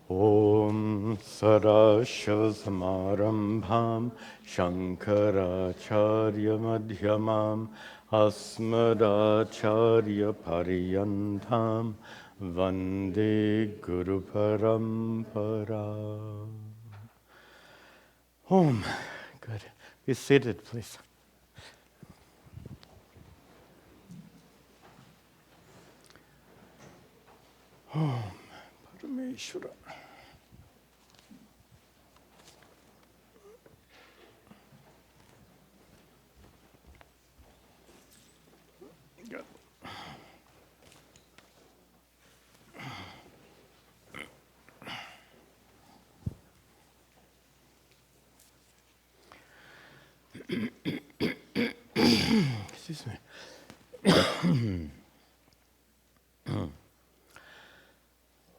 Om Sarashasamarambham Shankaracharya Madhyamam Asmadacharya Pariyantam Vande Guru Parampara. Om. Good. Be seated, please. Om Parameshwara. Good. Excuse me.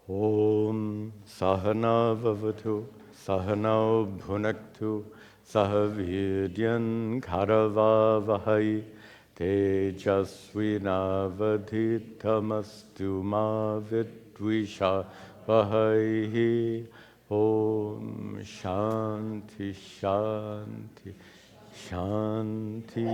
Om Sahana Vavatu Sahana Bhunaktu Sahavidyan Karavavahai Tejasvinavadhitamastu ma vidvisha vahai. Om Shanti Shanti Shanti.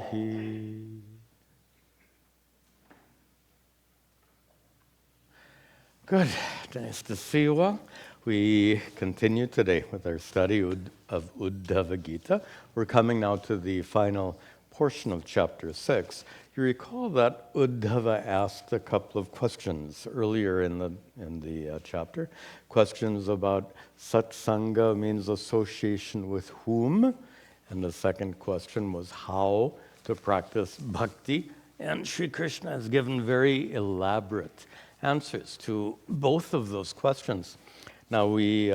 Good. Nice to see you all. We continue today with our study of Uddhava Gita. We're coming now to the final portion of chapter 6. You recall that Uddhava asked a couple of questions earlier in the chapter. Questions about satsanga means association with whom, and the second question was how to practice bhakti. And Sri Krishna has given very elaborate answers to both of those questions. Now he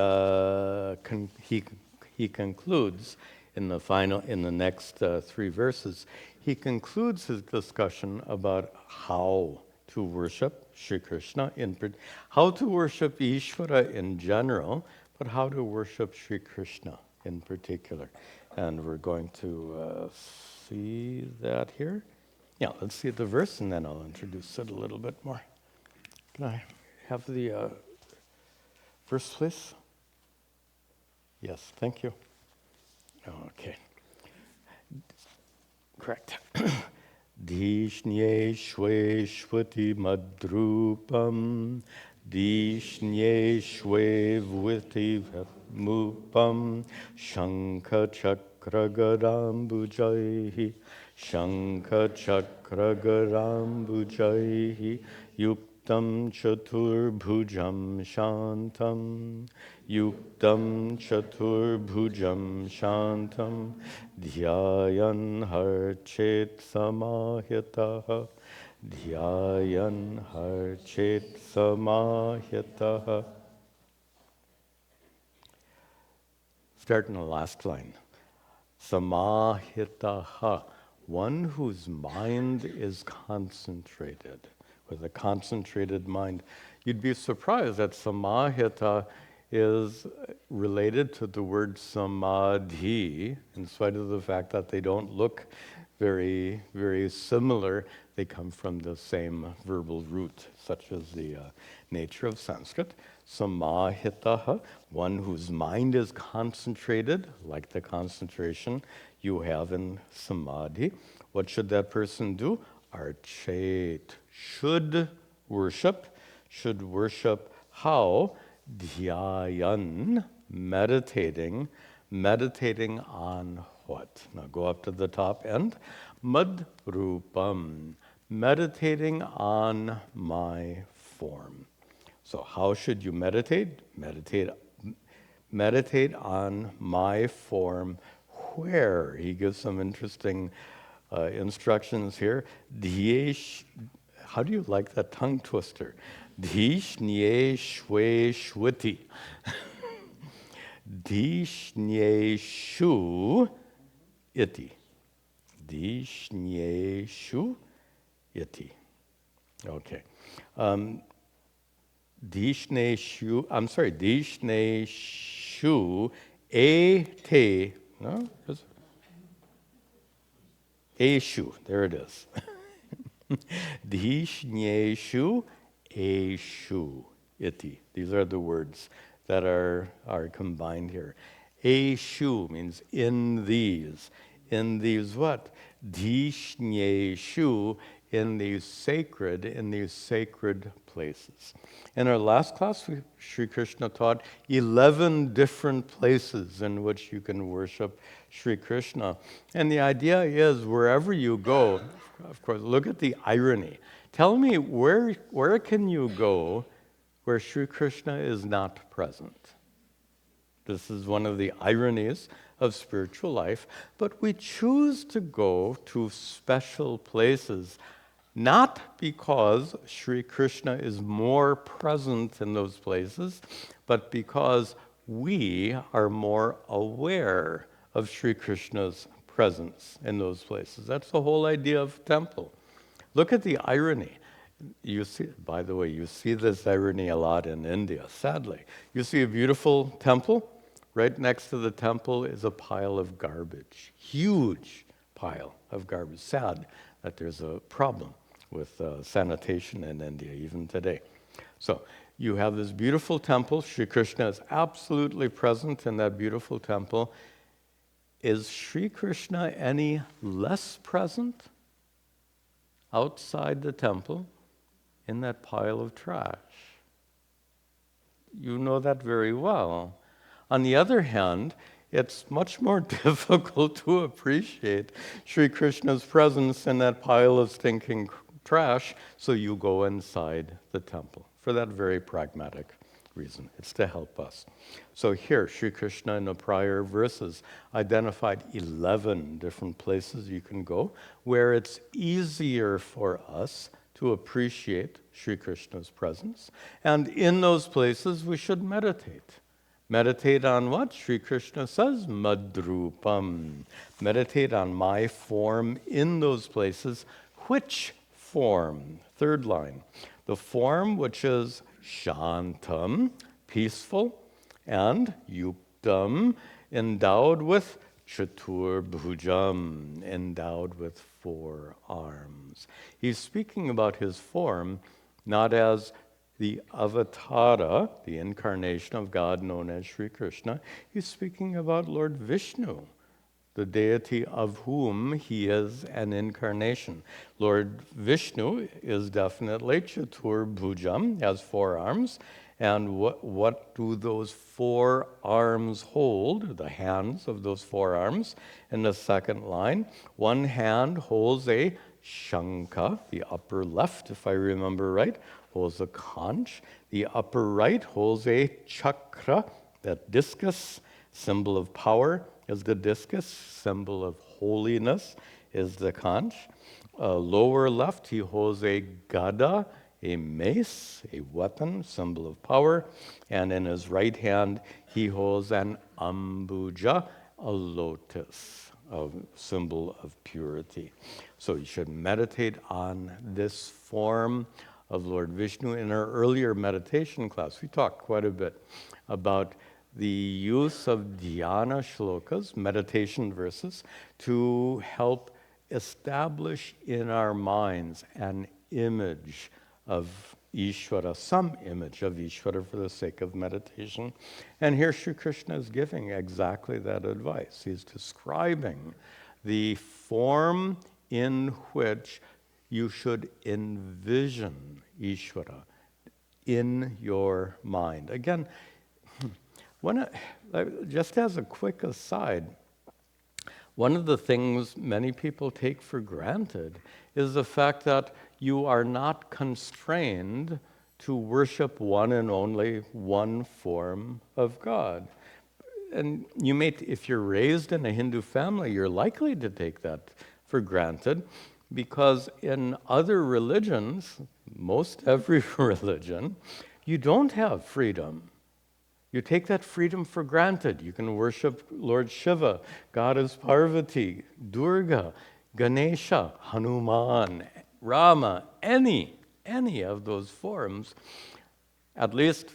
concludes in the next three verses. He concludes his discussion about how to worship Sri Krishna, how to worship Ishvara in general, but how to worship Sri Krishna in particular. And we're going to see that here. Yeah, let's see the verse, and then I'll introduce it a little bit more. Can I have the verse, please? Yes, thank you. Okay. Correct. Dishnye shwe shvati madrupam Dishnye shwe vviti mupam Shankha chakra gadambujaihi Shankha chakra gadambujaihi Yuktam chaturbhujam shantam Yuktam chaturbhujam shantam Dhyayan harchet samahitaha Dhyayan harchet samahitaha. Start in the last line. Samahitaha, one whose mind is concentrated. With a concentrated mind. You'd be surprised that samahita is related to the word samadhi, in spite of the fact that they don't look very, very similar. They come from the same verbal root, such as the nature of Sanskrit. Samahitaha, one whose mind is concentrated, like the concentration you have in samadhi. What should that person do? Archet, should worship how? Dhyayan, meditating on what? Now go up to the top end. Madrupam, meditating on my form. So how should you meditate? Meditate on my form. Where? He gives some interesting instructions here. How do you like that tongue twister? Dishnye shwe shwiti. Dishnye shu iti. Dishnye shu iti. Okay. Dishne shu e te. No? Eshu, there it is. Dishnyeshu eshu iti. These are the words that are combined here. Eshu means in these. In these what? Dishnyeshu, in these sacred places. In our last class, Sri Krishna taught 11 different places in which you can worship Sri Krishna. And the idea is wherever you go, of course, look at the irony. Tell me, where can you go where Sri Krishna is not present? This is one of the ironies of spiritual life, but we choose to go to special places not because Sri Krishna is more present in those places, but because we are more aware of Sri Krishna's presence in those places. That's the whole idea of temple. Look at the irony. You see, by the way, you see this irony a lot in India, sadly. You see a beautiful temple. Right next to the temple is a pile of garbage. Huge pile of garbage. Sad that there's a problem with sanitation in India even today. So you have this beautiful temple. Sri Krishna is absolutely present in that beautiful temple. Is Sri Krishna any less present outside the temple in that pile of trash? You know that very well. On the other hand, it's much more difficult to appreciate Sri Krishna's presence in that pile of stinking trash, so you go inside the temple for that very pragmatic reason. It's to help us. So here, Sri Krishna in the prior verses identified 11 different places you can go where it's easier for us to appreciate Sri Krishna's presence. And in those places, we should meditate. Meditate on what? Sri Krishna says, madrupam. Meditate on my form in those places. Which form? Third line. The form which is shantam, peaceful, and yuktam, endowed with chatur bhujam, endowed with 4 arms. He's speaking about his form not as the avatara, the incarnation of God known as Sri Krishna. He's speaking about Lord Vishnu, the deity of whom he is an incarnation. Lord Vishnu is definitely Chatur Bhujam, has 4 arms. And what do those 4 arms hold, the hands of those 4 arms? In the second line, one hand holds a shankha, the upper left, if I remember right, holds a conch. The upper right holds a chakra, that discus, symbol of power is the discus, symbol of holiness is the conch. Lower left, he holds a gada, a mace, a weapon, symbol of power. And in his right hand, he holds an ambuja, a lotus, a symbol of purity. So you should meditate on this form of Lord Vishnu. In our earlier meditation class, we talked quite a bit about the use of dhyana shlokas, meditation verses, to help establish in our minds an image of Ishvara, some image of Ishvara for the sake of meditation. And here Sri Krishna is giving exactly that advice. He's describing the form in which you should envision Ishvara in your mind. Again, just as a quick aside, one of the things many people take for granted is the fact that you are not constrained to worship one and only one form of God. And you may, if you're raised in a Hindu family, you're likely to take that for granted, because in other religions, most every religion, you don't have freedom. You take that freedom for granted. You can worship Lord Shiva, Goddess Parvati, Durga, Ganesha, Hanuman, Rama, any of those forms. At least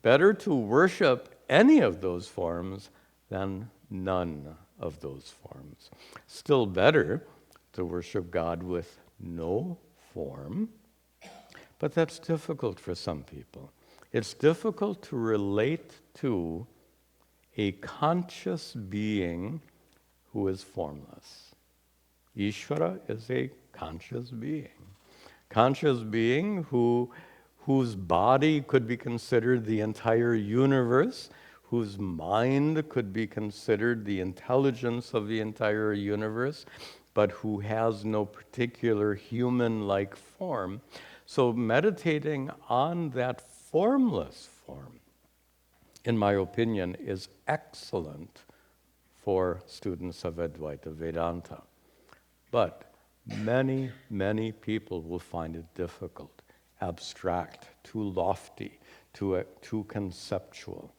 better to worship any of those forms than none of those forms. Still better to worship God with no form, but that's difficult for some people. It's difficult to relate to a conscious being who is formless. Ishvara is a conscious being. Conscious being whose body could be considered the entire universe, whose mind could be considered the intelligence of the entire universe, but who has no particular human-like form. So meditating on that formless form, in my opinion, is excellent for students of Advaita Vedanta. But many, many people will find it difficult, abstract, too lofty, too conceptual.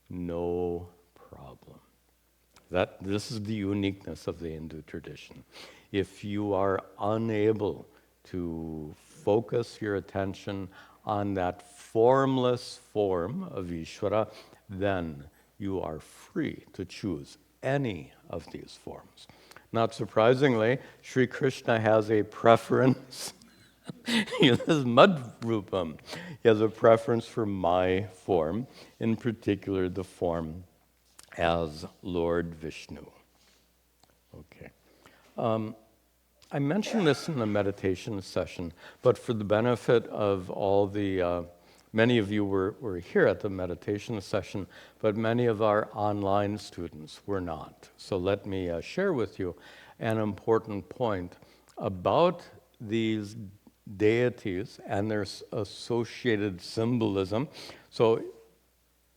No problem. This is the uniqueness of the Hindu tradition. If you are unable to focus your attention on that formless form of Ishvara, then you are free to choose any of these forms. Not surprisingly, Sri Krishna has a preference. He is Madhrupam. He has a preference for my form, in particular the form as Lord Vishnu. Okay. I mentioned this in the meditation session, but for the benefit of all the, many of you were here at the meditation session, but many of our online students were not. So let me share with you an important point about these deities and their associated symbolism. So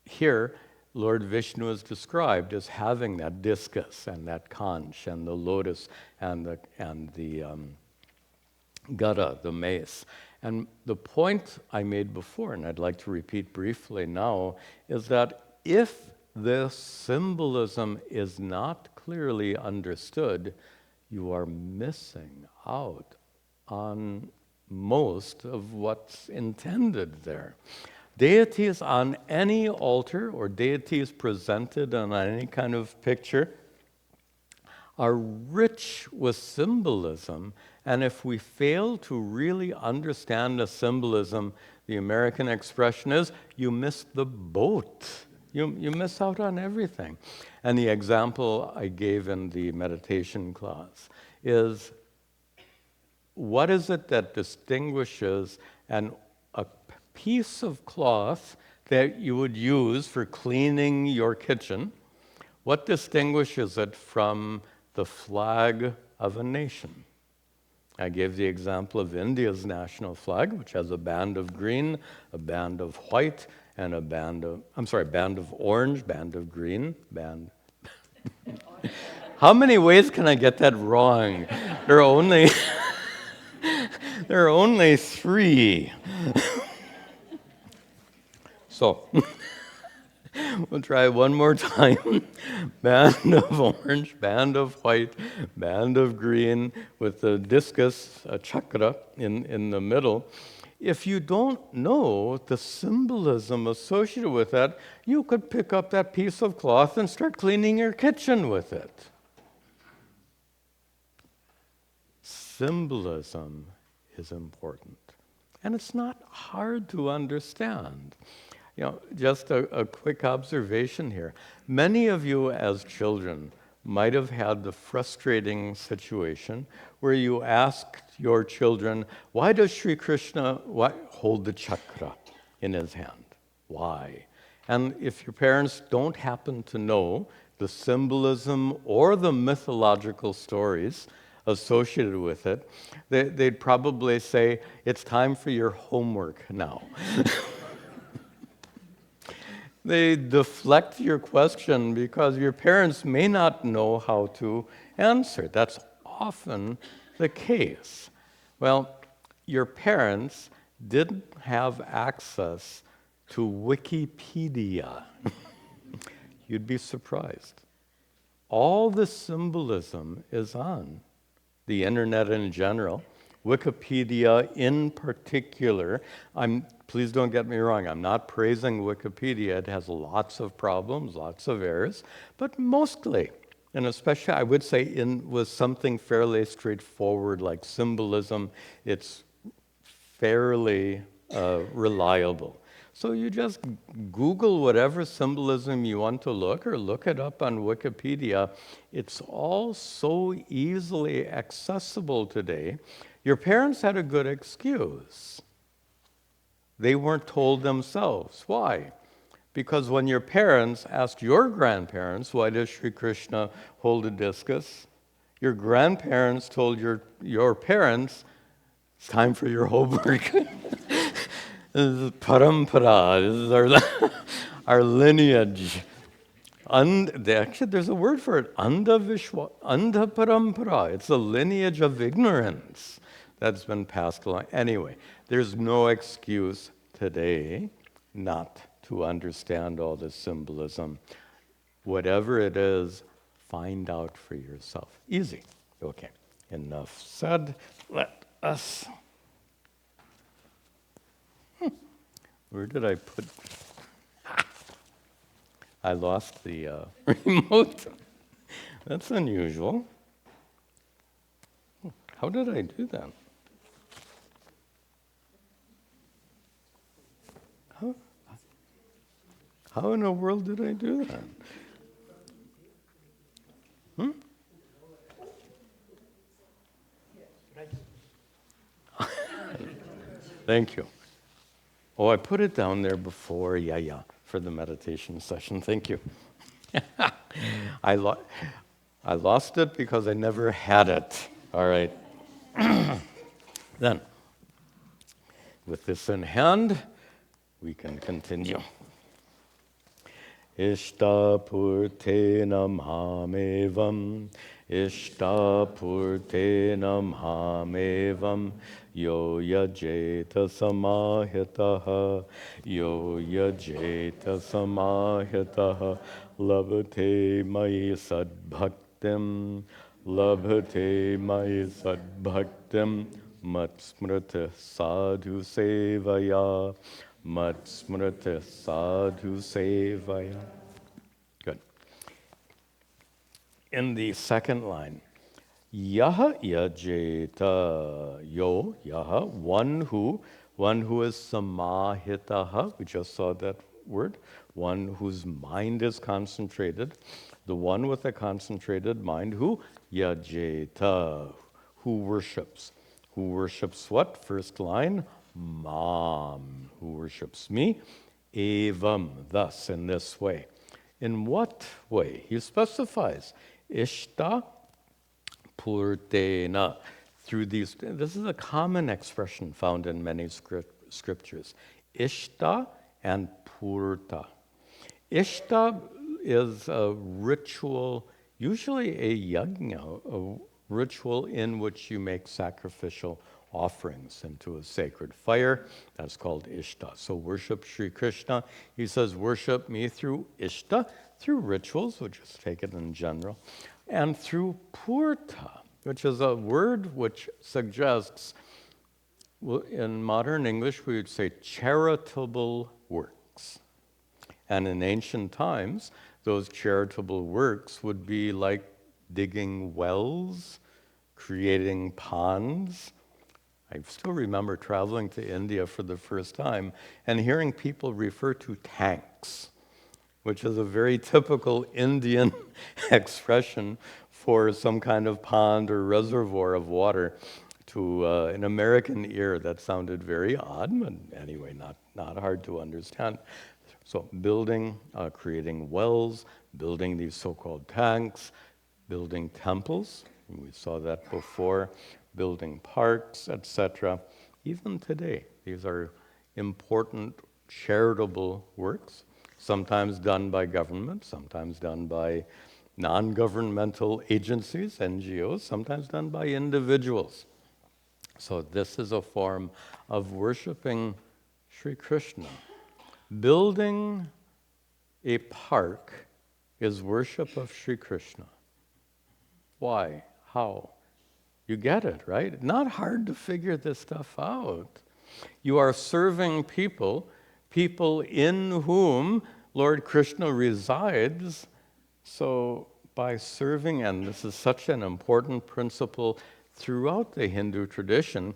here, Lord Vishnu is described as having that discus and that conch and the lotus and the gada, the mace. And the point I made before, and I'd like to repeat briefly now, is that if this symbolism is not clearly understood, you are missing out on most of what's intended there. Deities on any altar or deities presented on any kind of picture are rich with symbolism, and if we fail to really understand the symbolism, the American expression is, you miss the boat. You miss out on everything. And the example I gave in the meditation class is, what is it that distinguishes a piece of cloth that you would use for cleaning your kitchen? What distinguishes it from the flag of a nation? I gave the example of India's national flag, which has a band of green, a band of white, and a band of orange, band of green, band. How many ways can I get that wrong? There are only 3. So, we'll try one more time. Band of orange, band of white, band of green, with the discus, a chakra, in the middle. If you don't know the symbolism associated with that, you could pick up that piece of cloth and start cleaning your kitchen with it. Symbolism is important. And it's not hard to understand. You know, just a quick observation here. Many of you as children might have had the frustrating situation where you asked your children, why does Sri Krishna hold the chakra in his hand? Why? And if your parents don't happen to know the symbolism or the mythological stories associated with it, they'd probably say, it's time for your homework now. They deflect your question because your parents may not know how to answer. That's often the case. Well, your parents didn't have access to Wikipedia. You'd be surprised. All the symbolism is on the internet in general, Wikipedia in particular. Please don't get me wrong, I'm not praising Wikipedia. It has lots of problems, lots of errors, but mostly, and especially I would say with something fairly straightforward like symbolism, it's fairly reliable. So you just Google whatever symbolism you want to look, or look it up on Wikipedia. It's all so easily accessible today. Your parents had a good excuse. They weren't told themselves. Why? Because when your parents asked your grandparents, why does Sri Krishna hold a discus? Your grandparents told your parents, it's time for your homework. This is parampara. This is our lineage. Actually, there's a word for it. Andha parampara. It's a lineage of ignorance that's been passed along. Anyway, there's no excuse today not to understand all this symbolism. Whatever it is, find out for yourself. Easy. Okay. Enough said. Let us. Where did I put? I lost the remote. That's unusual. How did I do that? How in the world did I do that? Thank you. Oh, I put it down there before, for the meditation session. Thank you. I lost it because I never had it. All right. Then, with this in hand, we can continue. Ishtapurtena mhamevam, Ishtapurtena mhamevam, Yo yajeta samahitaha, Yo yajeta samahitaha, Labhate mai sadbhaktim, Labhate mai sadbhaktim, Matsmrita sadhu sevaya, Matsmrita sadhu sevaya. Good. In the second line, Yaha yajeta, yo, yaha, one who is samahitaha, we just saw that word, one whose mind is concentrated, the one with a concentrated mind, who yajeta, who worships. Who worships what? First line, Mam, who worships me, evam, thus, in this way. In what way? He specifies, Ishta Purtena, through these. This is a common expression found in many scriptures. Ishta and Purta. Ishta is a ritual, usually a yajna, a ritual in which you make sacrificial offerings into a sacred fire. That's called Ishta. So worship Sri Krishna. He says, worship me through Ishta, through rituals, which is taken in general, and through Purta, which is a word which suggests, well, in modern English, we would say charitable works. And in ancient times, those charitable works would be like digging wells, creating ponds. I still remember traveling to India for the first time and hearing people refer to tanks, which is a very typical Indian expression for some kind of pond or reservoir of water. To an American ear, that sounded very odd, but anyway, not hard to understand. So building, creating wells, building these so-called tanks, building temples, we saw that before, building parks, etc. Even today, these are important charitable works, sometimes done by government, sometimes done by non-governmental agencies, NGOs, sometimes done by individuals. So this is a form of worshiping Sri Krishna. Building a park is worship of Sri Krishna. Why? How? You get it, right? Not hard to figure this stuff out. You are serving people in whom Lord Krishna resides. So by serving, and this is such an important principle throughout the Hindu tradition,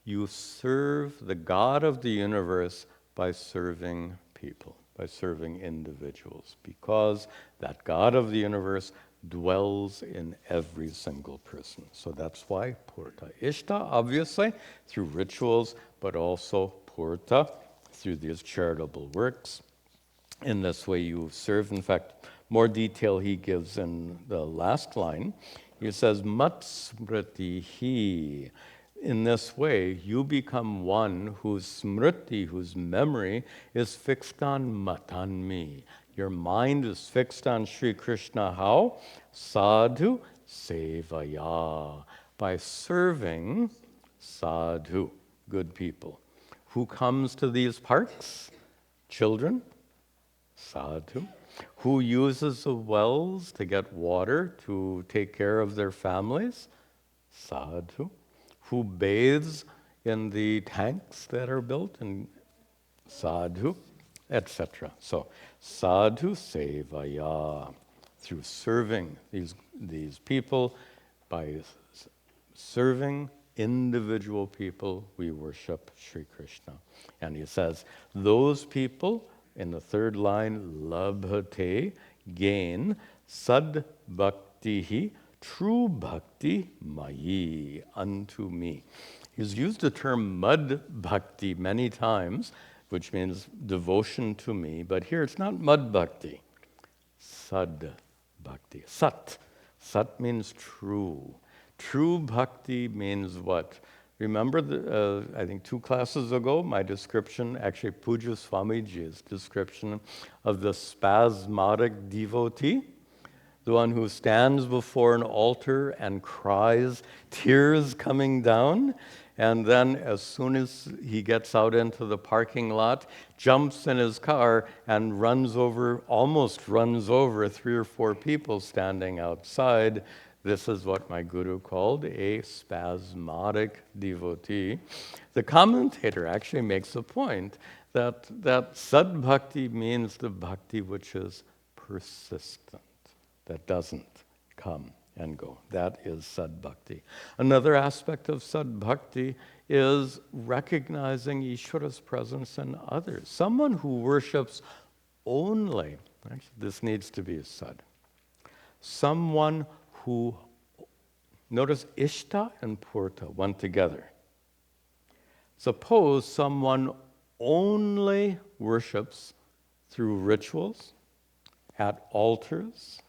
you serve the God of the universe by serving people, by serving individuals, because that God of the universe dwells in every single person. So that's why Purta. Ishta, obviously, through rituals, but also Purta, through these charitable works. In this way you serve. In fact, more detail he gives in the last line. He says, Matsmritihi. In this way, you become one whose smriti, whose memory, is fixed on mat, on me. Your mind is fixed on Sri Krishna. How? Sadhu sevaya. By serving sadhu, good people. Who comes to these parks? Children, sadhu. Who uses the wells to get water to take care of their families? Sadhu. Who bathes in the tanks that are built? And sadhu, etc. So, sadhu sevaya, through serving these people, by serving individual people, we worship Sri Krishna. And he says, those people, in the third line, labhate, gain, sad bhaktihi, true bhakti mayi, unto me. He's used the term mud bhakti many times, which means devotion to me, but here it's not mud bhakti, sad bhakti. Sat. Sat means true. True bhakti means what? Remember, I think 2 classes ago, my description, actually Puja Swamiji's description of the spasmodic devotee? The one who stands before an altar and cries, tears coming down, and then as soon as he gets out into the parking lot, jumps in his car and almost runs over 3 or 4 people standing outside. This is what my guru called a spasmodic devotee. The commentator actually makes a point that sad bhakti means the bhakti which is persistent, that doesn't come and go. That is sad bhakti. Another aspect of sad bhakti is recognizing Ishvara's presence in others. Someone who worships only, actually this needs to be sad. Someone who, notice Ishta and Purta went together. Suppose someone only worships through rituals, at altars,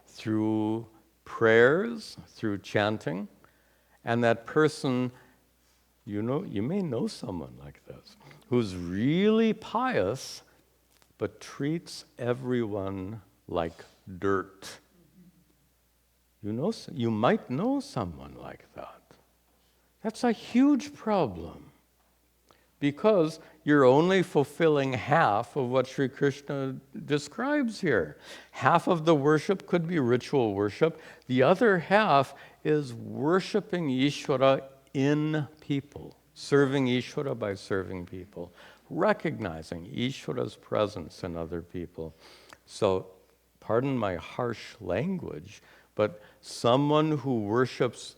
through prayers, through chanting, and that person, you may know someone like this, who's really pious, but treats everyone like dirt. You might know someone like that. That's a huge problem, because you're only fulfilling half of what Sri Krishna describes here. Half of the worship could be ritual worship. The other half is worshiping Ishvara in people, serving Ishvara by serving people, recognizing Ishvara's presence in other people. So, pardon my harsh language, but someone who worships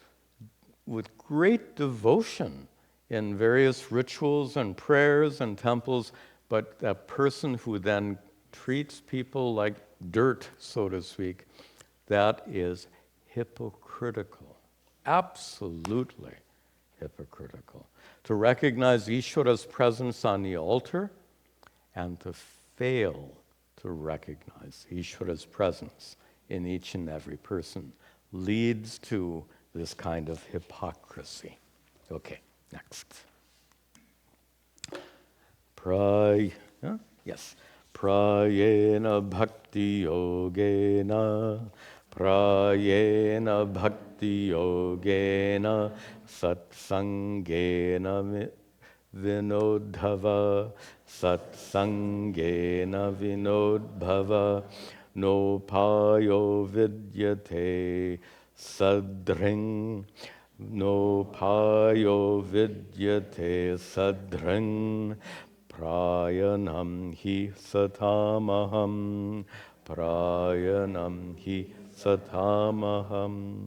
with great devotion in various rituals and prayers and temples, but that person who then treats people like dirt, so to speak, that is hypocritical. Absolutely hypocritical. To recognize Ishvara's presence on the altar and to fail to recognize Ishvara's presence in each and every person leads to this kind of hypocrisy. Okay, next. Yes. Prayena bhakti yogena, prayena bhakti yogena, satsangena vinodhava, satsangena vinodbhava, nopayo vidyate sadring, nopayo vidyate sadring, prayanam hi satamaham, prayanam hi satamaham.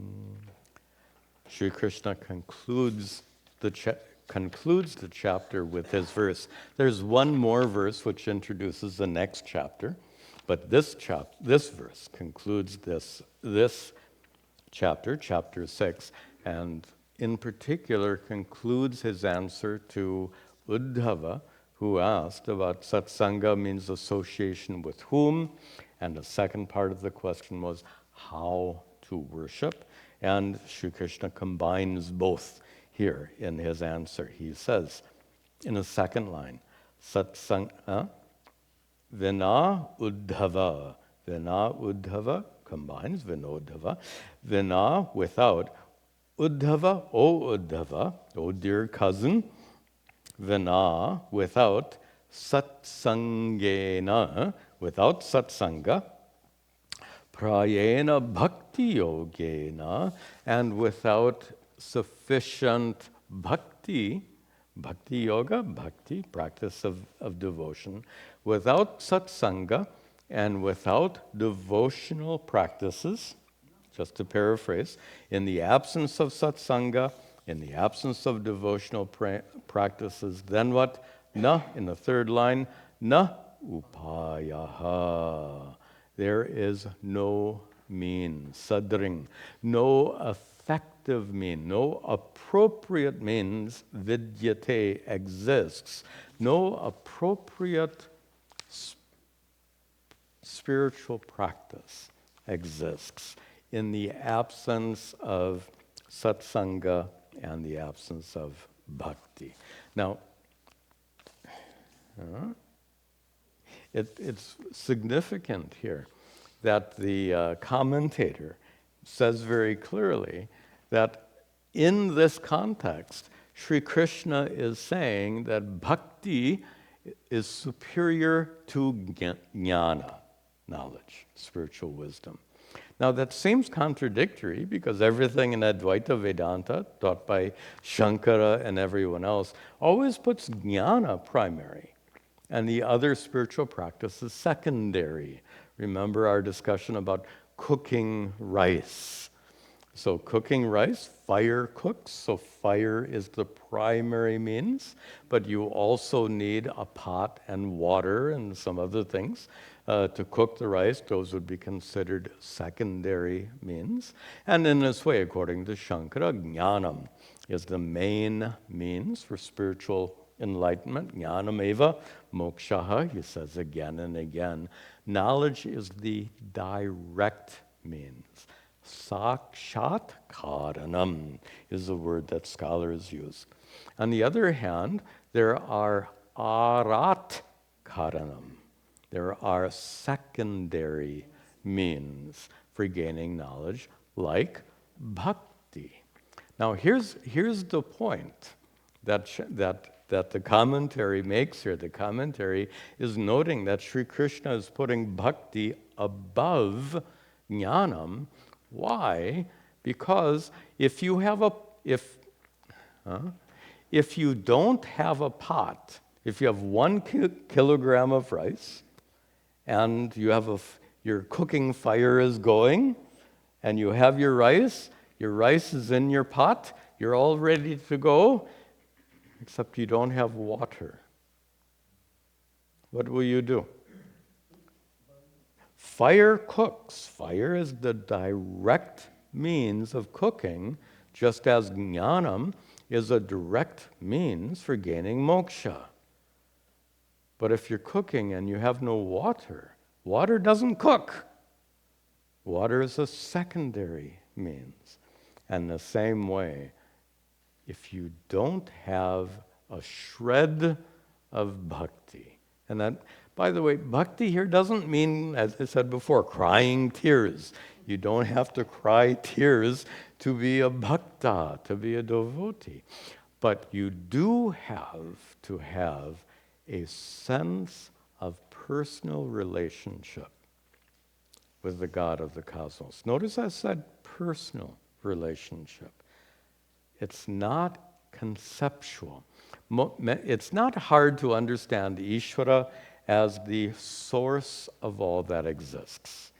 Sri Krishna concludes the concludes the chapter with his verse. There's one more verse which introduces the next chapter, but this verse concludes this chapter, chapter 6, and in particular concludes his answer to Uddhava, who asked about satsanga means association with whom, and the second part of the question was how to worship, and Sri Krishna combines both here in his answer. He says in the second line, satsanga vina uddhava. Vina uddhava combines vinodhava. Vina without. Uddhava, O dear cousin. Vina without. Satsangena, without satsanga. Prayena bhakti yogena, and without sufficient bhakti yoga, bhakti, practice of devotion, without satsanga and without devotional practices, just to paraphrase, in the absence of satsanga, in the absence of devotional practices, then what? Na, in the third line, na upayaha. There is no means, sadring, no effective means, no appropriate means, vidyate, exists. No appropriate spiritual practice exists in the absence of satsanga and the absence of bhakti. Now, it's significant here that the commentator says very clearly that in this context, Sri Krishna is saying that bhakti is superior to jnana, knowledge, spiritual wisdom. Now that seems contradictory because everything in Advaita Vedanta, taught by Shankara and everyone else, always puts jnana primary and the other spiritual practices secondary. Remember our discussion about cooking rice. So cooking rice, fire cooks, so fire is the primary means, but you also need a pot and water and some other things to cook the rice. Those would be considered secondary means. And in this way, according to Shankara, jnanam is the main means for spiritual enlightenment. Jnanam eva mokshaha, he says again and again. Knowledge is the direct means. Sakshat karanam is the word that scholars use. On the other hand, there are arat karanam. There are secondary means for gaining knowledge, like bhakti. Now, here's the point that the commentary makes here. The commentary is noting that Sri Krishna is putting bhakti above jnanam. Why? Because if you don't have a pot, if you have 1 kilogram of rice, and you have your cooking fire is going, and you have your rice is in your pot, you're all ready to go, except you don't have water. What will you do? Fire cooks. Fire is the direct means of cooking, just as jnanam is a direct means for gaining moksha. But if you're cooking and you have no water, water doesn't cook. Water is a secondary means. And the same way, if you don't have a shred of bhakti, and that, by the way, bhakti here doesn't mean, as I said before, crying tears. You don't have to cry tears to be a bhakta, to be a devotee. But you do have to have a sense of personal relationship with the God of the cosmos. Notice I said personal relationship. It's not conceptual. It's not hard to understand Ishvara as the source of all that exists.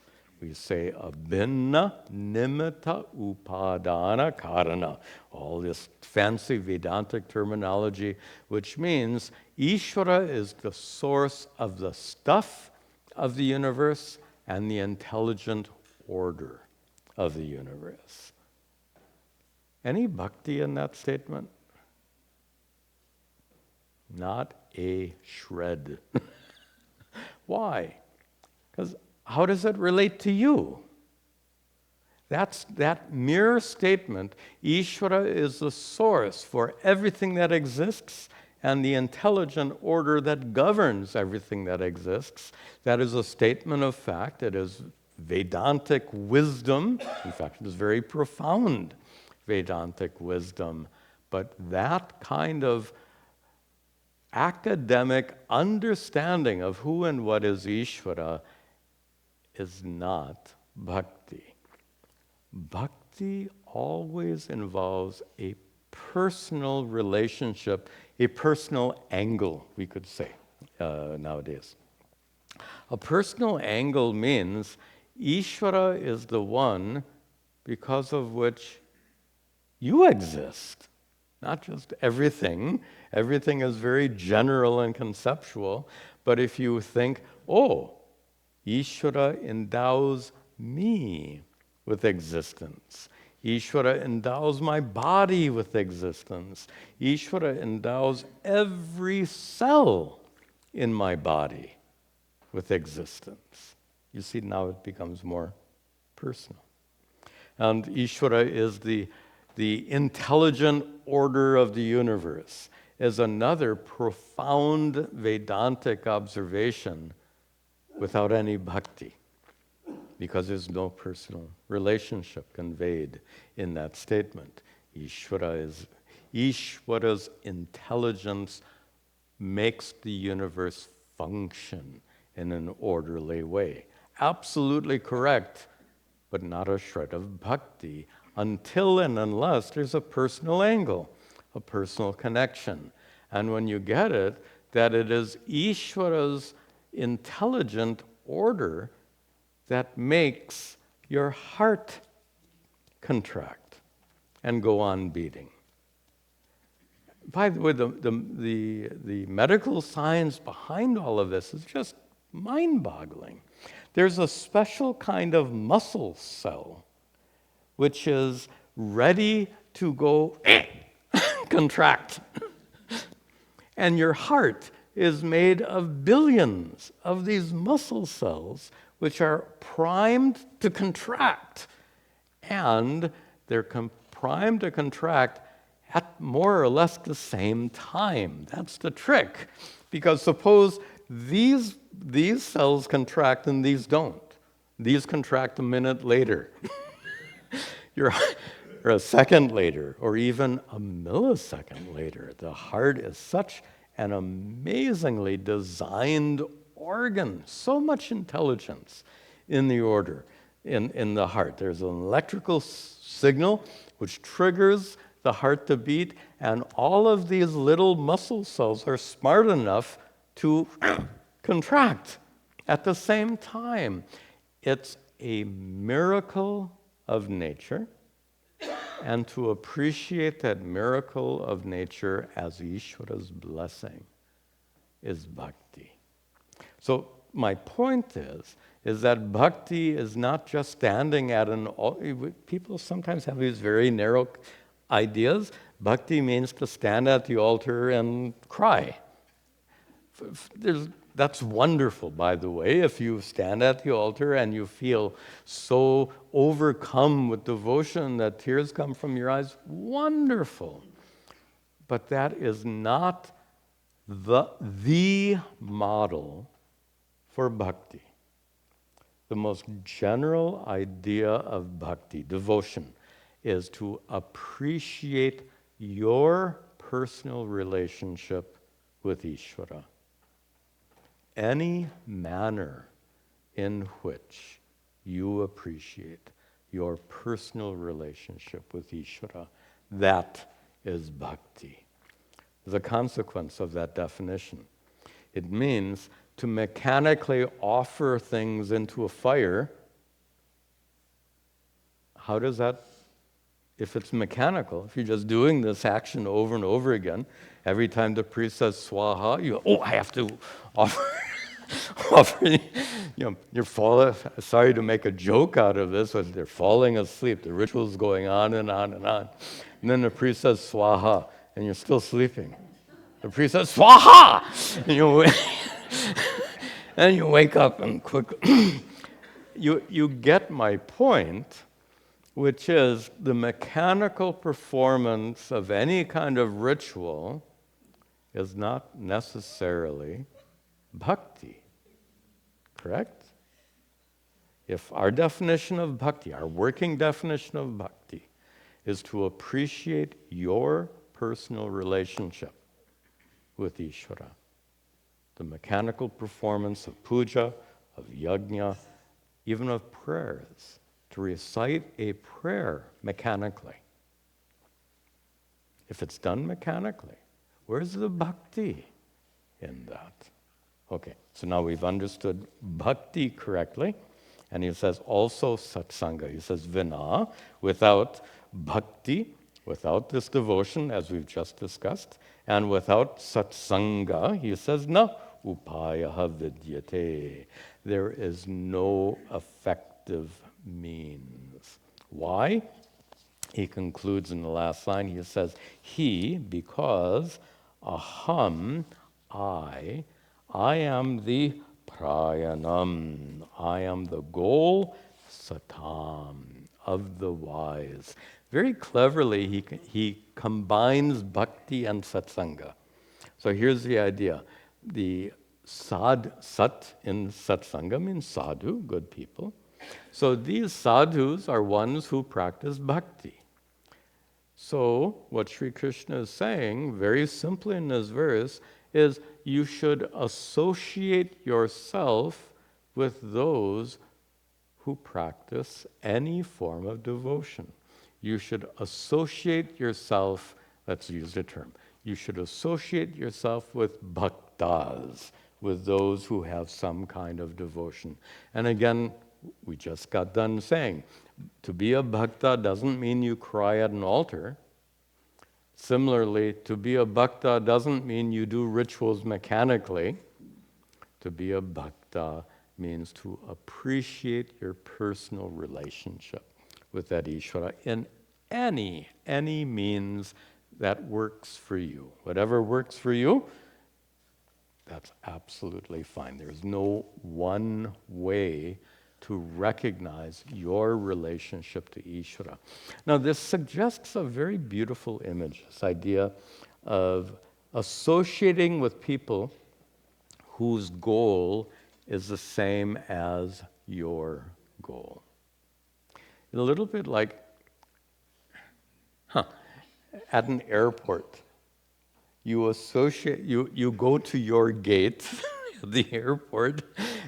We say abhinna nimitta upadana karana. All this fancy Vedantic terminology, which means Ishvara is the source of the stuff of the universe and the intelligent order of the universe. Any bhakti in that statement? Not a shred. Why? Because how does it relate to you? That mere statement, Ishvara is the source for everything that exists and the intelligent order that governs everything that exists. That is a statement of fact. It is Vedantic wisdom. In fact, it is very profound Vedantic wisdom. But that kind of academic understanding of who and what is Ishvara is not bhakti. Bhakti always involves a personal relationship, a personal angle, we could say nowadays. A personal angle means Ishvara is the one because of which you exist, not just everything. Everything is very general and conceptual, but if you think, oh, Ishvara endows me with existence. Ishvara endows my body with existence. Ishvara endows every cell in my body with existence. You see, now it becomes more personal. And Ishvara is the intelligent order of the universe, is another profound Vedantic observation without any bhakti, because there's no personal relationship conveyed in that statement. Ishvara's intelligence makes the universe function in an orderly way. Absolutely correct, but not a shred of bhakti until and unless there's a personal angle, a personal connection. And when you get it, that it is Ishvara's intelligent order that makes your heart contract and go on beating. By the way, the medical science behind all of this is just mind-boggling. There's a special kind of muscle cell which is ready to go contract. And your heart is made of billions of these muscle cells which are primed to contract. And they're primed to contract at more or less the same time. That's the trick. Because suppose these cells contract and these don't. These contract a minute later. Or a second later, or even a millisecond later. The heart is such an amazingly designed organ. So much intelligence in the order, in the heart. There's an electrical signal which triggers the heart to beat, and all of these little muscle cells are smart enough to contract at the same time. It's a miracle of nature, and to appreciate that miracle of nature as Ishvara's blessing is bhakti. So my point is that bhakti is not just standing at people sometimes have these very narrow ideas. Bhakti means to stand at the altar and cry. That's wonderful, by the way, if you stand at the altar and you feel so overcome with devotion that tears come from your eyes. Wonderful. But that is not the model for bhakti. The most general idea of bhakti, devotion, is to appreciate your personal relationship with Ishvara. Any manner in which you appreciate your personal relationship with Ishvara, that is bhakti. The consequence of that definition, it means to mechanically offer things into a fire how does that, if it's mechanical, if you're just doing this action over and over again, every time the priest says swaha, you go, oh, I have to offer, offer, you're sorry to make a joke out of this, but they're falling asleep. The ritual's going on and on and on. And then the priest says swaha, and you're still sleeping. The priest says swaha, and you wake up and quickly. You get my point, which is the mechanical performance of any kind of ritual is not necessarily bhakti, correct? If our definition of bhakti, our working definition of bhakti, is to appreciate your personal relationship with Ishvara, the mechanical performance of puja, of yajna, even of prayers, to recite a prayer mechanically. If it's done mechanically, where's the bhakti in that? Okay, so now we've understood bhakti correctly, and he says also satsanga. He says vina, without bhakti, without this devotion, as we've just discussed, and without satsanga, he says na upayaha vidyate. There is no effective means. Why? He concludes in the last line, he says, because aham, I am the prayanam, I am the goal, satam, of the wise. Very cleverly, he combines bhakti and satsanga. So here's the idea. The sat in satsanga means sadhu, good people. So these sadhus are ones who practice bhakti. So what Sri Krishna is saying, very simply in this verse, is you should associate yourself with those who practice any form of devotion. You should associate yourself, let's use the term, you should associate yourself with bhaktas, with those who have some kind of devotion. And again, we just got done saying, to be a bhakta doesn't mean you cry at an altar. Similarly, to be a bhakta doesn't mean you do rituals mechanically. To be a bhakta means to appreciate your personal relationship with that Ishvara in any means that works for you. Whatever works for you, that's absolutely fine. There's no one way to recognize your relationship to Ishvara. Now, this suggests a very beautiful image, this idea of associating with people whose goal is the same as your goal. A little bit like, at an airport, you go to your gate at the airport,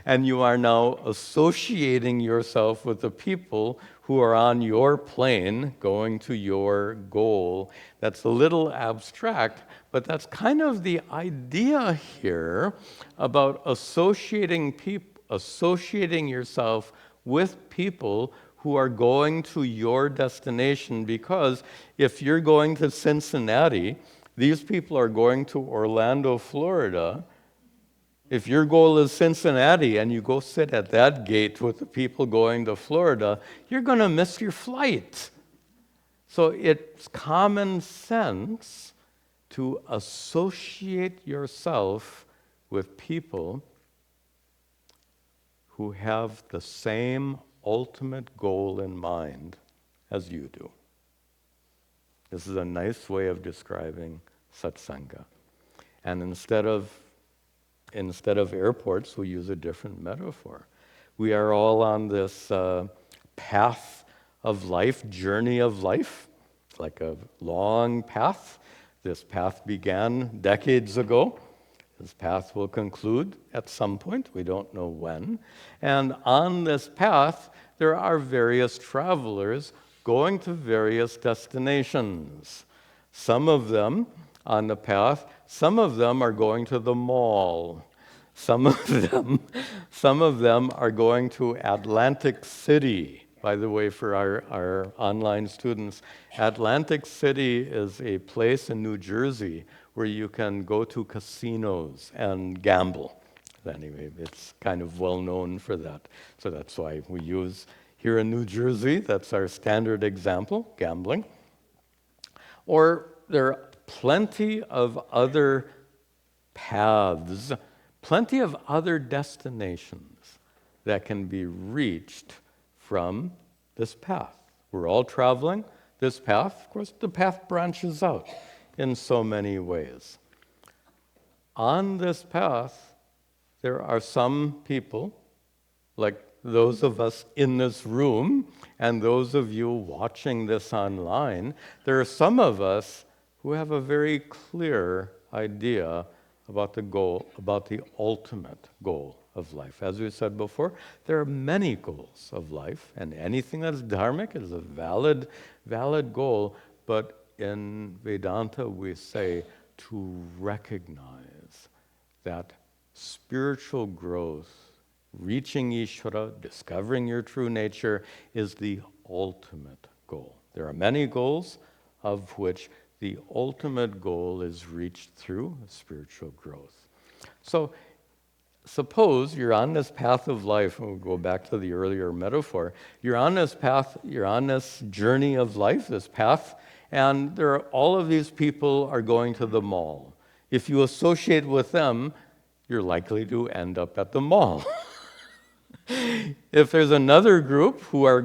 and you are now associating yourself with the people who are on your plane going to your goal. That's a little abstract, but that's kind of the idea here about associating yourself with people who are going to your destination, because if you're going to Cincinnati, these people are going to Orlando, Florida. If your goal is Cincinnati and you go sit at that gate with the people going to Florida, you're going to miss your flight. So it's common sense to associate yourself with people who have the same ultimate goal in mind as you do. This is a nice way of describing satsanga. And instead of airports, we use a different metaphor. We are all on this path of life, journey of life, like a long path. This path began decades ago. This path will conclude at some point. We don't know when. And on this path, there are various travelers going to various destinations. Some of them on the path, some of them are going to the mall. Some of them are going to Atlantic City. by the way, for our online students, Atlantic City is a place in New Jersey where you can go to casinos and gamble. Anyway, it's kind of well known for that. So that's why we use here in New Jersey, that's our standard example, gambling. Or there are plenty of other paths, plenty of other destinations that can be reached from this path. We're all traveling this path. Of course, the path branches out in so many ways. On this path, there are some people, like those of us in this room and those of you watching this online, there are some of us who have a very clear idea about the goal, about the ultimate goal of life. As we said before, there are many goals of life, and anything that's dharmic is a valid goal, but in Vedanta we say to recognize that spiritual growth, reaching Ishvara, discovering your true nature, is the ultimate goal. There are many goals, of which the ultimate goal is reached through spiritual growth. So suppose you're on this path of life, and we'll go back to the earlier metaphor, you're on this path, you're on this journey of life, this path, and there are all of these people are going to the mall. If you associate with them, you're likely to end up at the mall. If there's another group who are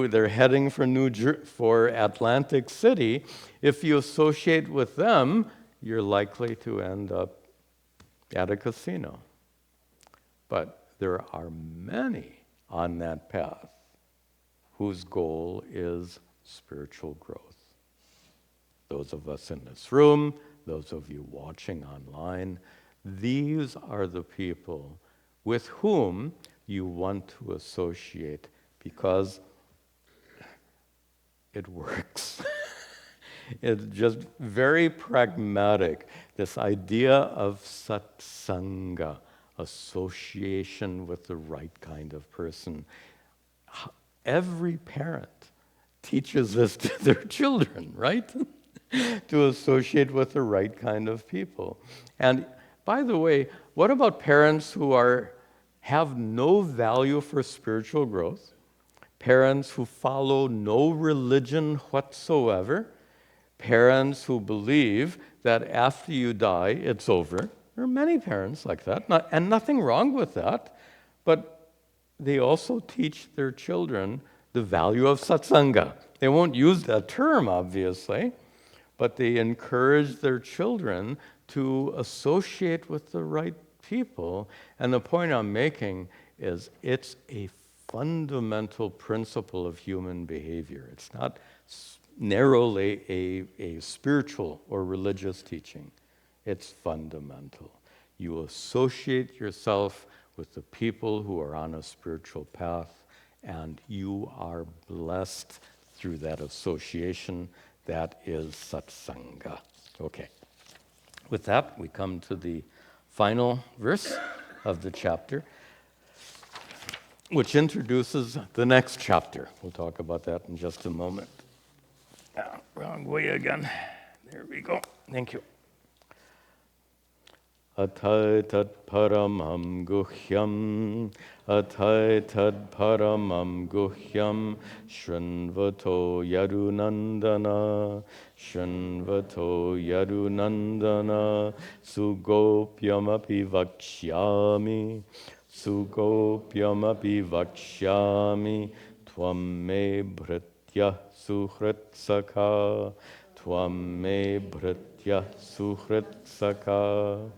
they're heading for Atlantic City, if you associate with them, you're likely to end up at a casino. But there are many on that path whose goal is spiritual growth. Those of us in this room, those of you watching online, these are the people with whom you want to associate because it works. It's just very pragmatic. This idea of satsanga, association with the right kind of person. Every parent teaches this to their children, right? To associate with the right kind of people. And by the way, what about parents who have no value for spiritual growth? Parents who follow no religion whatsoever? Parents who believe that after you die, it's over? There are many parents like that, and nothing wrong with that, but they also teach their children the value of satsanga. They won't use that term, obviously, but they encourage their children to associate with the right people. And the point I'm making is it's a fundamental principle of human behavior. It's not narrowly a spiritual or religious teaching. It's fundamental. You associate yourself with the people who are on a spiritual path, and you are blessed through that association. That is satsanga. Okay. With that, we come to the final verse of the chapter, which introduces the next chapter. We'll talk about that in just a moment. Wrong way again. There we go. Thank you. Athaitat paramam guhyam, athaitat paramam guhyam, shrinvato yarunandana, shrinvato yarunandana, sugopyamapi vakshyami, sugopyamapi vakshyami, tvam me bhritya suhritsaka, tvam me bhritya suhritsaka.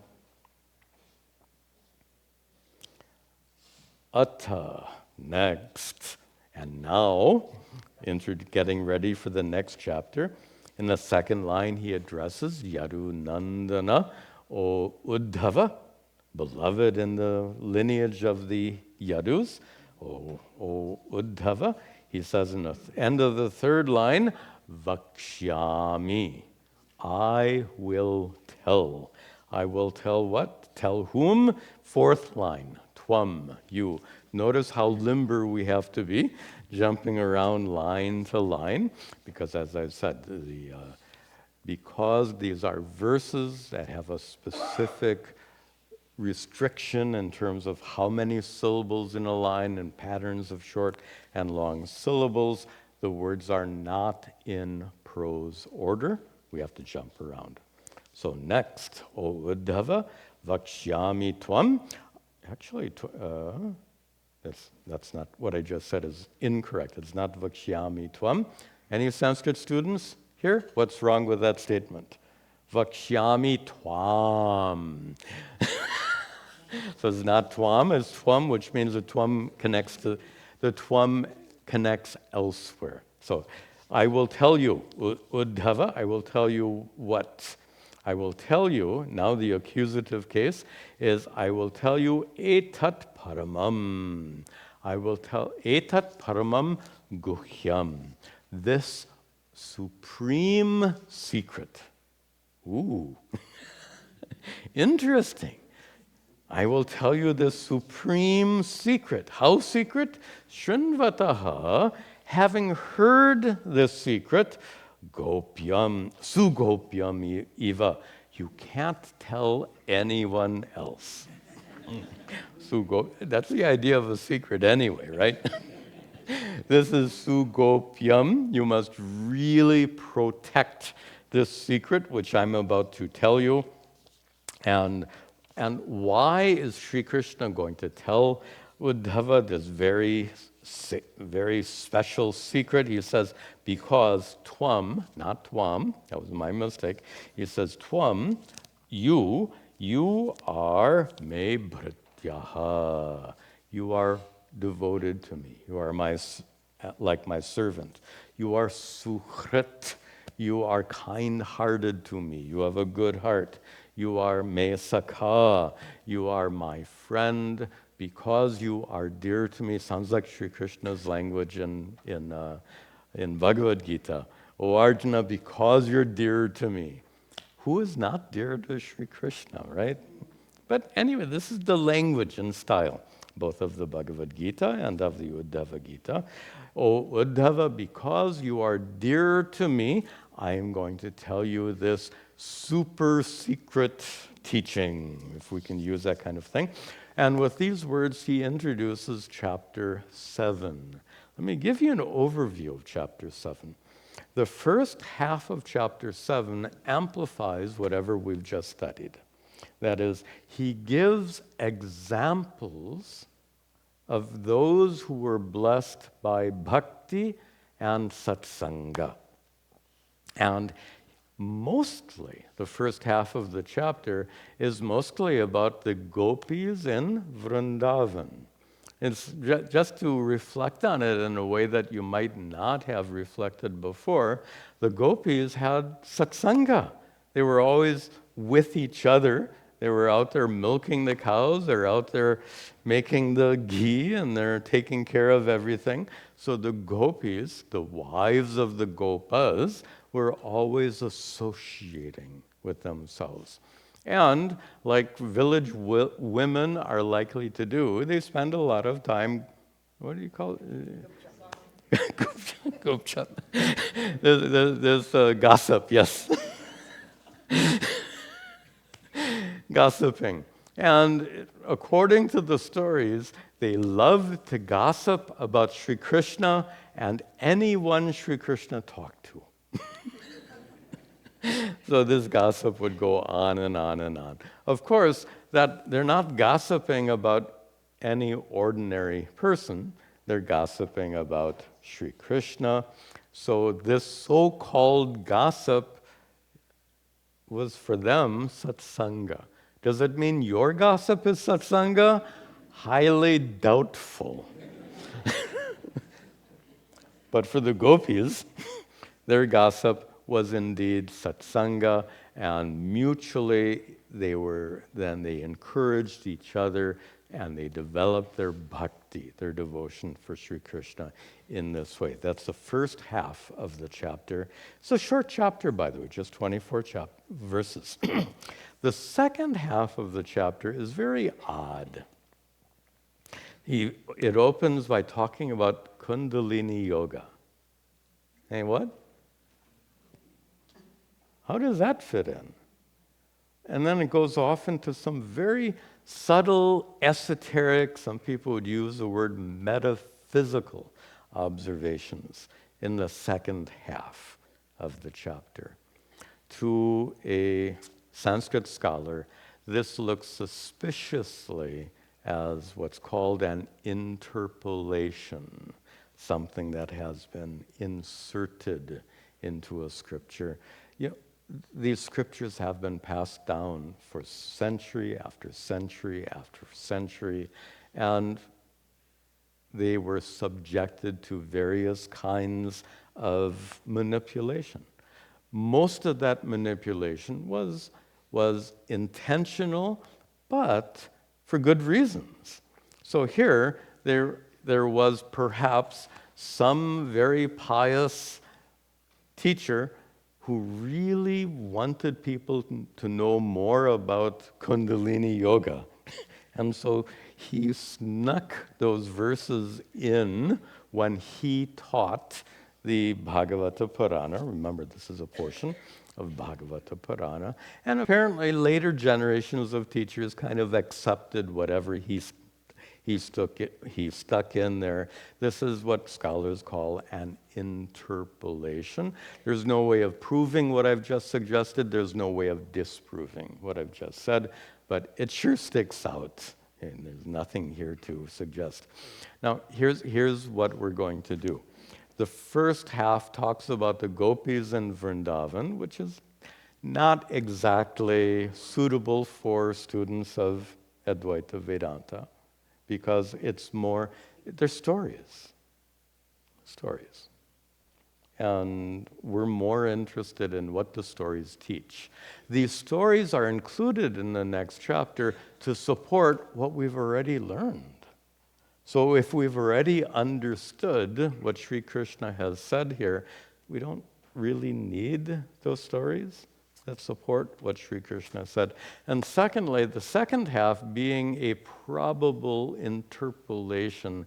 Atta, next. And now, getting ready for the next chapter, in the second line he addresses Yarunandana, O Uddhava, beloved in the lineage of the Yadus, O Uddhava. He says in the end of the third line, Vakshyami, I will tell. I will tell what? Tell whom? Fourth line. Tvam, you. Notice how limber we have to be, jumping around line to line, because as I said, because these are verses that have a specific restriction in terms of how many syllables in a line and patterns of short and long syllables, the words are not in prose order. We have to jump around. So next, O Uddhava, Vakshyami Tvam. Actually, that's not what I just said is incorrect. It's not Vakshyami Tvam. Any Sanskrit students here? What's wrong with that statement? Vakshyami Tvam. So it's not Tvam, it's Tvam, which means the Tvam connects elsewhere. So I will tell you, Uddhava, I will tell you what? I will tell you, now the accusative case is, I will tell you etat paramam. I will tell etat paramam guhyam. This supreme secret. Ooh, interesting. I will tell you the supreme secret. How secret? Shrinvataha, having heard this secret, gopyam, sugopyam eva. You can't tell anyone else. That's the idea of a secret anyway, right? This is sugopyam. You must really protect this secret, which I'm about to tell you. And why is Sri Krishna going to tell Uddhava this very special secret? He says, because Tvam, not Tvam, that was my mistake. He says, Tvam, you are me bhrityaha. You are devoted to me. You are like my servant. You are suhrit. You are kind-hearted to me. You have a good heart. You are me sakha. You are my friend. Because you are dear to me. Sounds like Sri Krishna's language in Bhagavad Gita. O Arjuna, because you're dear to me. Who is not dear to Sri Krishna, right? But anyway, this is the language and style, both of the Bhagavad Gita and of the Uddhava Gita. O Uddhava, because you are dear to me, I am going to tell you this super secret teaching, if we can use that kind of thing. And with these words, he introduces chapter 7. Let me give you an overview of chapter 7. The first half of chapter 7 amplifies whatever we've just studied. That is, he gives examples of those who were blessed by bhakti and satsanga. And mostly, the first half of the chapter is mostly about the gopis in Vrindavan. It's just to reflect on it in a way that you might not have reflected before. The gopis had satsanga. They were always with each other. They were out there milking the cows. They're out there making the ghee, and they're taking care of everything. So the gopis, the wives of the gopas, were always associating with themselves. And like village women are likely to do, they spend a lot of time, what do you call it? Gupchup. There's gossip, yes. Gossiping. And according to the stories, they love to gossip about Sri Krishna and anyone Sri Krishna talked to. So this gossip would go on and on and on. Of course, that they're not gossiping about any ordinary person. They're gossiping about Sri Krishna. So this so-called gossip was for them satsanga. Does it mean your gossip is satsanga? Highly doubtful. But for the gopis, their gossip was indeed satsanga, and mutually they encouraged each other, and they developed their bhakti, their devotion for Sri Krishna in this way. That's the first half of the chapter. It's a short chapter, by the way, just 24 verses. The second half of the chapter is very odd. It opens by talking about Kundalini Yoga. Hey, what? How does that fit in? And then it goes off into some very subtle, esoteric, some people would use the word metaphysical observations in the second half of the chapter. To a Sanskrit scholar, this looks suspiciously as what's called an interpolation, something that has been inserted into a scripture. You know, these scriptures have been passed down for century after century after century, and they were subjected to various kinds of manipulation. Most of that manipulation was intentional, but for good reasons. So here, there was perhaps some very pious teacher who really wanted people to know more about Kundalini Yoga. And so he snuck those verses in when he taught the Bhagavata Purana. Remember, this is a portion of Bhagavata Purana. And apparently later generations of teachers kind of accepted whatever he stuck in there. This is what scholars call an interpolation. There's no way of proving what I've just suggested. There's no way of disproving what I've just said, but it sure sticks out. And there's nothing here to suggest. Now, here's what we're going to do. The first half talks about the gopis in Vrindavan, which is not exactly suitable for students of Advaita Vedanta, because it's more, they're stories. And we're more interested in what the stories teach. These stories are included in the next chapter to support what we've already learned. So if we've already understood what Sri Krishna has said here, we don't really need those stories that support what Sri Krishna said. And secondly, the second half being a probable interpolation.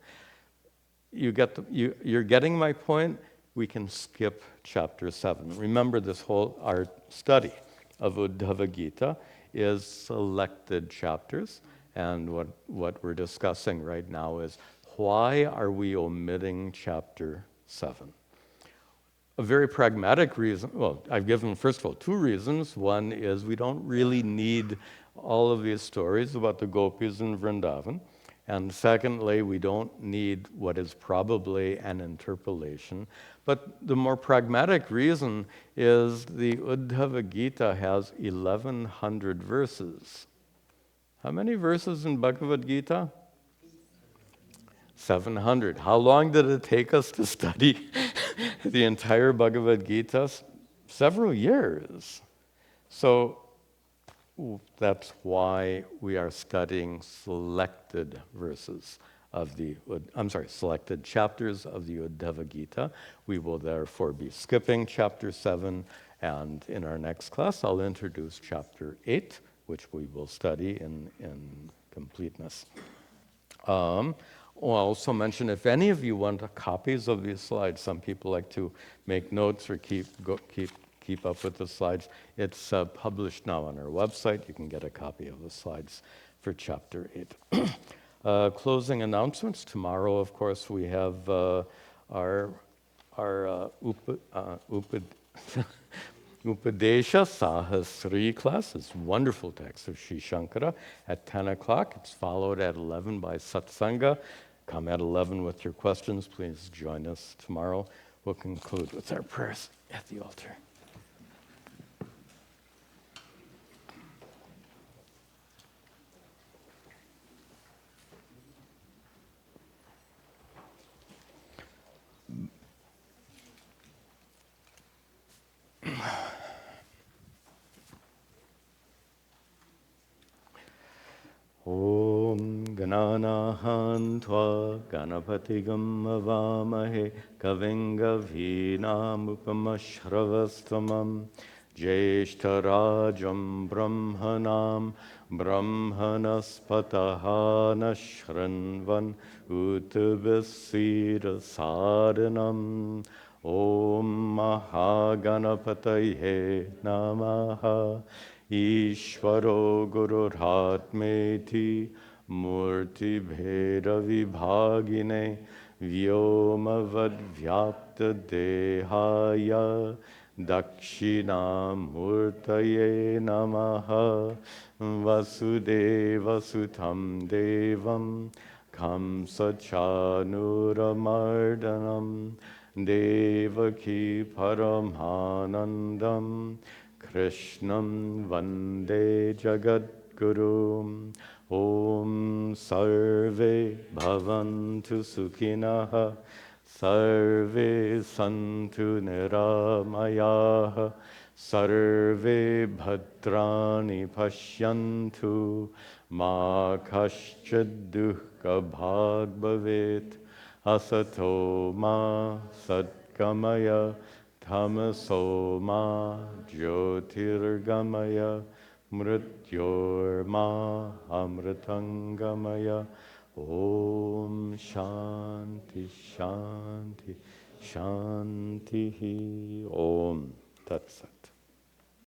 You're getting my point? We can skip chapter 7. Remember, our study of Uddhava Gita is selected chapters. And what we're discussing right now is, why are we omitting chapter 7? A very pragmatic reason, well, I've given, first of all, two reasons. One is we don't really need all of these stories about the gopis in Vrindavan. And secondly, we don't need what is probably an interpolation. But the more pragmatic reason is the Uddhava Gita has 1,100 verses. How many verses in Bhagavad Gita? 700. How long did it take us to study the entire Bhagavad Gita? Several years. So that's why we are studying selected verses of selected chapters of the Uddhava Gita. We will therefore be skipping chapter 7, and in our next class I'll introduce chapter 8, which we will study in completeness. I'll also mention, if any of you want copies of these slides, some people like to make notes or keep up with the slides. It's published now on our website. You can get a copy of the slides for chapter 8. Closing announcements. Tomorrow, of course, we have our Upadesha Sahasri class, this wonderful text of Sri Shankara at 10 o'clock. It's followed at 11 by Satsanga. Come at 11 with your questions. Please join us tomorrow. We'll conclude with our prayers at the altar. Om Gananahan Tva Ganapatigam Avamahe Kaving Gavinam Upamashravastamam Jeshtarajam Brahmanam Brahmanaspataha nashranvan utabasira saranam. Om Mahaganapataye Namaha. Ishvaro Gururhatmeti Murti Bheda Vibhagine Vyomavad Vyapta Dehaya Dakshinamurtaye Namaha. Vasudeva Sutam Devam Kamsachanuramardanam Devaki Paramanandam Krishnam Vande Jagadguru. Om Sarve Bhavantu Sukhinaha Sarve Santu Niramayaha Sarve Bhadrani Pashyantu Ma Kaschid Dukkha Bhag Bhavet Asato Ma Satgamaya Tamaso Ma Jyotirgamaya Mrityorma Amritangamaya. Om Shanti Shanti Shanti. Om Tat Sat.